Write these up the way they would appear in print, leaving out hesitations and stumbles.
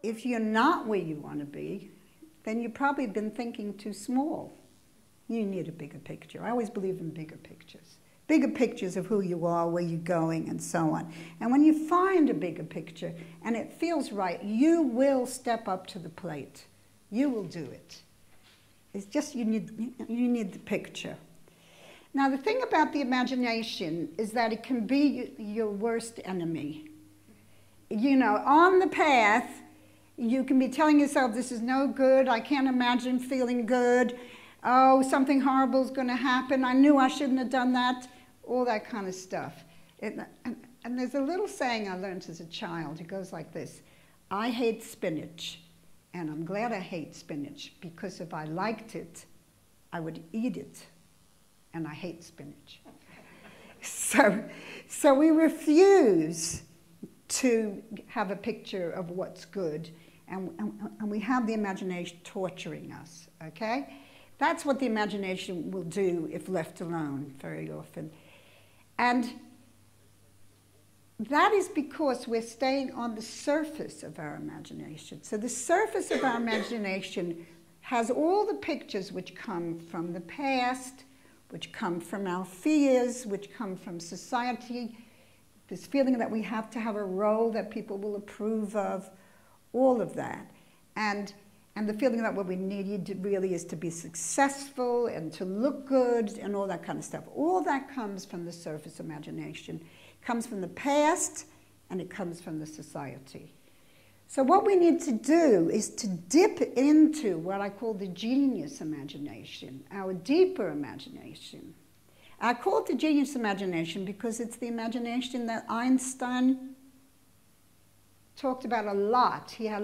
If you're not where you want to be, then you've probably been thinking too small. You need a bigger picture. I always believe in bigger pictures. Bigger pictures of who you are, where you're going, and so on. And when you find a bigger picture and it feels right, you will step up to the plate. You will do it. It's just you need the picture. Now, the thing about the imagination is that it can be your worst enemy. You know, on the path, you can be telling yourself, this is no good, I can't imagine feeling good, oh, something horrible is going to happen, I knew I shouldn't have done that, all that kind of stuff. And there's a little saying I learned as a child. It goes like this: I hate spinach, and I'm glad I hate spinach, because if I liked it, I would eat it, and I hate spinach. So we refuse to have a picture of what's good, and we have the imagination torturing us, okay? That's what the imagination will do if left alone very often. And that is because we're staying on the surface of our imagination. So the surface of our imagination has all the pictures which come from the past, which come from our fears, which come from society, this feeling that we have to have a role that people will approve of, all of that. And the feeling that what we need really is to be successful and to look good and all that kind of stuff. All that comes from the surface imagination. It comes from the past and it comes from the society. So what we need to do is to dip into what I call the genius imagination, our deeper imagination. I call it the genius imagination because it's the imagination that Einstein talked about a lot. He had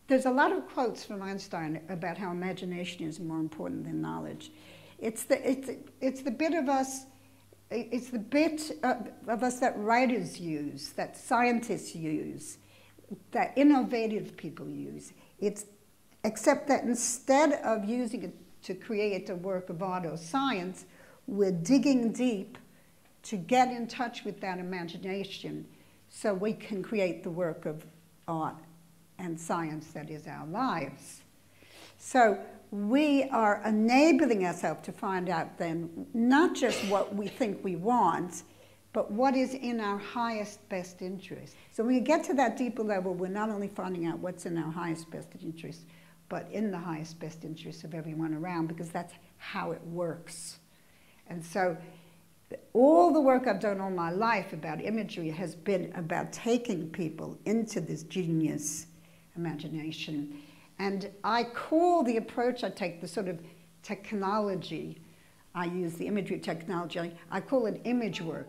there's a lot of quotes from Einstein about how imagination is more important than knowledge. It's the bit of us that writers use, that scientists use, that innovative people use. Except that instead of using it to create a work of art or science, we're digging deep to get in touch with that imagination so we can create the work of art and science that is our lives. So we are enabling ourselves to find out then not just what we think we want, but what is in our highest best interest. So when we get to that deeper level, we're not only finding out what's in our highest best interest, but in the highest best interest of everyone around, because that's how it works. And so all the work I've done all my life about imagery has been about taking people into this genius imagination. And I call the approach I take, the sort of technology I use, the imagery technology, I call it image work.